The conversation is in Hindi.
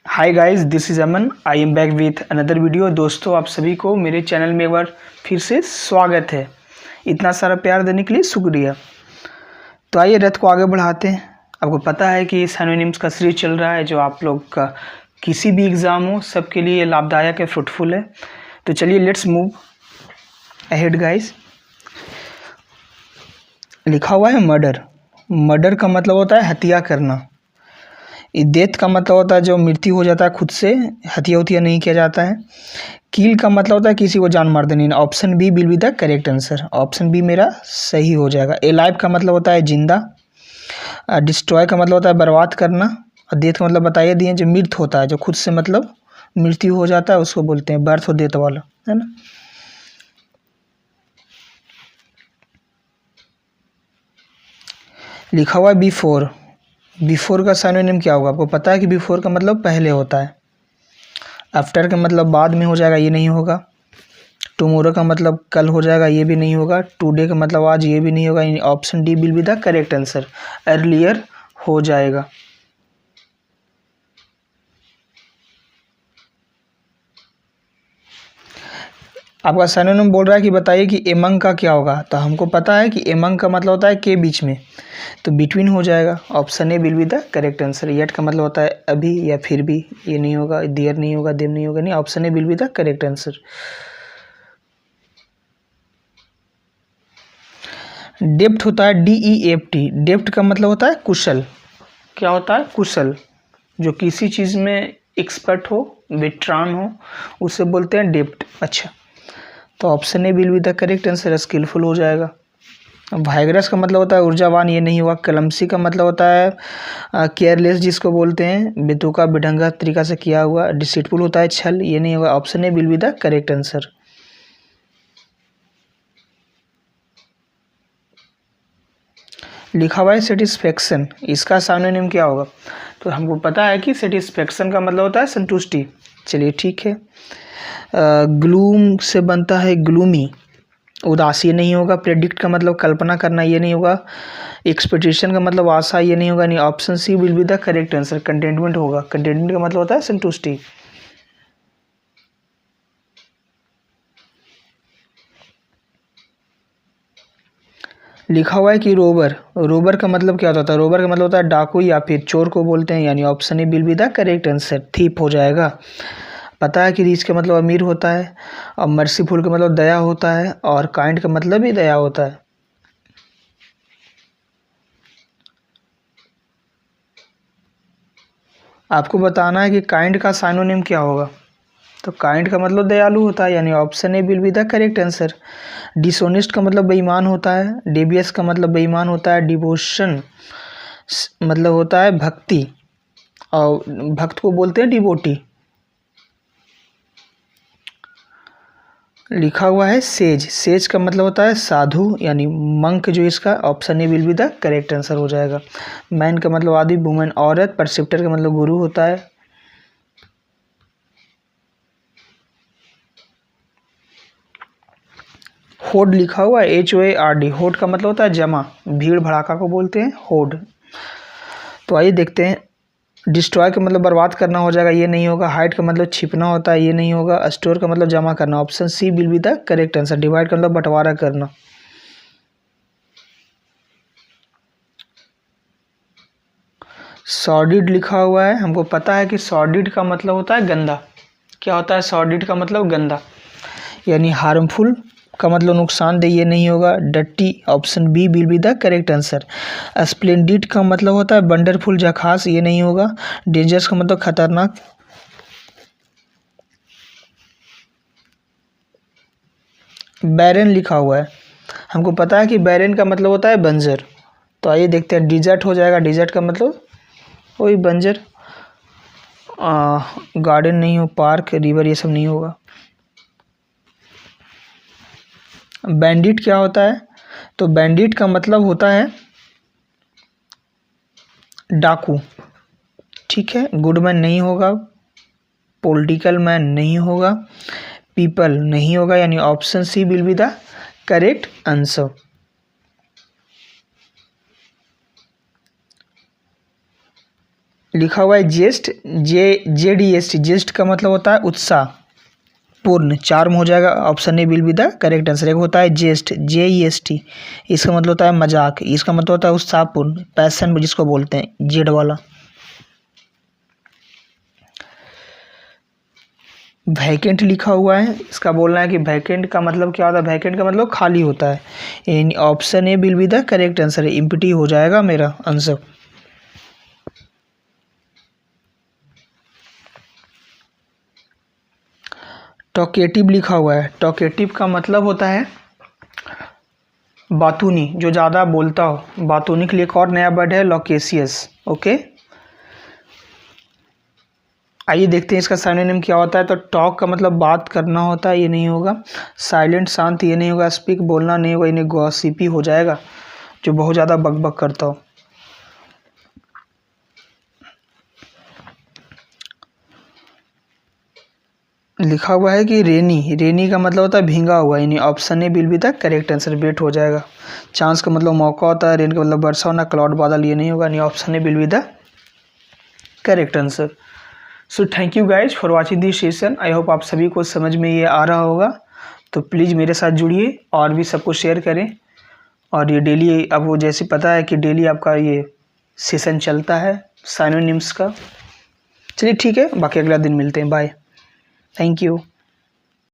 Hi guys, this is Aman. I am back with another video. दोस्तों, आप सभी को मेरे चैनल में एक बार फिर से स्वागत है। इतना सारा प्यार देने के लिए शुक्रिया। तो आइए रथ को आगे बढ़ाते हैं। आपको पता है कि सिनोनिम्स का सीरीज चल रहा है, जो आप लोग का किसी भी एग्ज़ाम हो सबके लिए लाभदायक है, फ्रूटफुल है। तो चलिए लेट्स मूव अहेड गाइस। लिखा हुआ है मर्डर। मर्डर का मतलब होता है हत्या करना। डेथ का मतलब होता है जो मृत्यु हो जाता है खुद से, हत्या उतिया नहीं किया जाता है। किल का मतलब होता है किसी को जान मार देनी। Option B will be the correct answer. Option B मेरा सही हो जाएगा। एलाइव का मतलब होता है जिंदा। डिस्ट्रॉय का मतलब होता है बर्बाद करना। और डेथ का मतलब बताइए दिए, जो मृत होता है, जो खुद से मतलब मृत्यु हो जाता है, उसको बोलते हैं बर्थ और डेथ वाला, है ना। लिखा हुआ है बिफोर। बिफोर का सिनोनिम क्या होगा? आपको पता है कि बिफोर का मतलब पहले होता है। आफ्टर का मतलब बाद में हो जाएगा, ये नहीं होगा। टुमारो का मतलब कल हो जाएगा, ये भी नहीं होगा। टुडे का मतलब आज, ये भी नहीं होगा। Option D will be the correct answer. Earlier हो जाएगा। आपका सिनोनिम बोल रहा है कि बताइए कि एमंग का क्या होगा। तो हमको पता है कि एमंग का मतलब होता है के बीच में, तो बिटवीन हो जाएगा। Option A will be the correct answer. Yet का मतलब होता है अभी या फिर भी, ये नहीं होगा। देयर नहीं होगा, देम नहीं होगा, नहीं। Option A will be the correct answer. Depth होता है DEFT। डेप्थ का मतलब होता है कुशल। क्या होता है? कुशल। जो किसी चीज़ में एक्सपर्ट हो, वेटरान हो, उसे बोलते हैं डेप्थ। अच्छा, तो option A will be the correct answer. Skilful हो जाएगा। वाइग्रस का मतलब होता है ऊर्जावान, ये नहीं हुआ। कलमसी का मतलब होता है केयरलेस, जिसको बोलते हैं बेतुका बेढंगा तरीका से किया हुआ। डिसीटफुल होता है छल, ये नहीं होगा। Option A will be the correct answer. लिखा हुआ है सेटिस्फेक्शन। इसका सिनोनिम क्या होगा? तो हमको पता है कि सेटिस्फेक्शन का मतलब होता है संतुष्टि। चलिए ठीक है। ग्लूम से बनता है ग्लूमी, उदासी, ये नहीं होगा। प्रेडिक्ट का मतलब कल्पना करना, ये नहीं होगा। एक्सपेक्टेशन का मतलब आशा, ये नहीं होगा। नहीं। Option C will be the correct answer. Containment होगा। कंटेनमेंट का मतलब होता है संतुष्टि। लिखा हुआ है कि रोबर। रोबर का मतलब क्या होता है? रोबर का मतलब होता है डाकू या फिर चोर को बोलते हैं, यानी option A will be the correct answer. Thief हो जाएगा। पता है कि रिच का मतलब अमीर होता है, और मर्सीफुल का मतलब दया होता है, और काइंड का मतलब भी दया होता है। आपको बताना है कि काइंड का साइनोनिम क्या होगा। तो काइंड का मतलब दयालु होता है, यानी option A will be the correct answer. Dishonest का मतलब बेईमान होता है। डेवियस का मतलब बेईमान होता है। डिवोशन मतलब होता है भक्ति, और भक्त को बोलते हैं डिवोटी। लिखा हुआ है सेज। सेज का मतलब होता है साधु, यानी मंक, जो इसका option A will be the correct answer हो जाएगा। मैन का मतलब आदमी, वुमेन औरत। परसेप्टर का मतलब गुरु होता है। होड लिखा हुआ है HOARD। होड का मतलब होता है जमा, भीड़ भड़ाका को बोलते हैं होड। तो आइए देखते हैं। डिस्ट्रॉय का मतलब बर्बाद करना हो जाएगा, ये नहीं होगा। हाइड का मतलब छिपना होता है, ये नहीं होगा। स्टोर का मतलब जमा करना। Option C will be the correct answer. Divide का मतलब बंटवारा करना। सॉर्डिड लिखा हुआ है। हमको पता है कि सॉर्डिड का मतलब होता है गंदा। क्या होता है सॉर्डिड का मतलब? गंदा, यानी हार्मफुल का मतलब नुकसानदेह, ये नहीं होगा। डट्टी, option B will be the correct answer. Splendid का मतलब होता है वंडरफुल, जखास, ये नहीं होगा। डेंजरस का मतलब खतरनाक। बैरन लिखा हुआ है। हमको पता है कि बैरन का मतलब होता है बंजर। तो आइए देखते हैं। डिजर्ट हो जाएगा। डिजर्ट का मतलब वही बंजर। गार्डन नहीं हो, पार्क, रिवर, ये सब नहीं होगा। बैंडिट क्या होता है? तो बैंडिट का मतलब होता है डाकू। ठीक है। गुडमैन नहीं होगा। पॉलिटिकल मैन नहीं होगा। पीपल नहीं होगा, यानी option C will be the correct answer. लिखा हुआ है जेस्ट, JEST, जेस्ट का मतलब होता है उत्साह, पूर्ण, चार्म हो जाएगा, option A will be the correct answer. एक होता है जेस्ट, JEST, इसका मतलब होता है मजाक, इसका मतलब होता है उत्साहपूर्ण, पैशन जिसको बोलते हैं, जेड वाला। वैकेंट लिखा हुआ है, इसका बोलना है कि वैकेंट का मतलब क्या होता है, वैकेंट का मतलब खाली होता है। Option A will be the correct answer, empty हो जाएगा मेरा आंसर। टॉकेटिव लिखा हुआ है, टॉकेटिव का मतलब होता है बातूनी, जो ज़्यादा बोलता हो। बातूनी के लिए एक और नया वर्ड है लोकेशियस। ओके, आइए देखते हैं इसका सिनोनिम क्या होता है। तो टॉक का मतलब बात करना होता है, ये नहीं होगा। साइलेंट शांत, ये नहीं होगा। स्पीक बोलना नहीं होगा, इन्हें गॉसिपी हो जाएगा, जो बहुत ज़्यादा बकबक करता हो। लिखा हुआ है कि रेनी, रेनी का मतलब होता है भींगा हुआ, यानी option A will be the correct answer, wet हो जाएगा। चांस का मतलब मौका होता है, रेन का मतलब वर्षा होना, क्लाउड बादल, ये नहीं होगा, यानी option A will be the correct answer. So thank you guys for watching this session. I hope आप सभी को समझ में ये आ रहा होगा। तो प्लीज़ मेरे साथ जुड़िए और भी सबको शेयर करें। और ये डेली, अब वो जैसे पता है कि डेली आपका ये सेशन चलता है सिनोनिम्स का। चलिए ठीक है, बाकी अगला दिन मिलते हैं। Bye, thank you.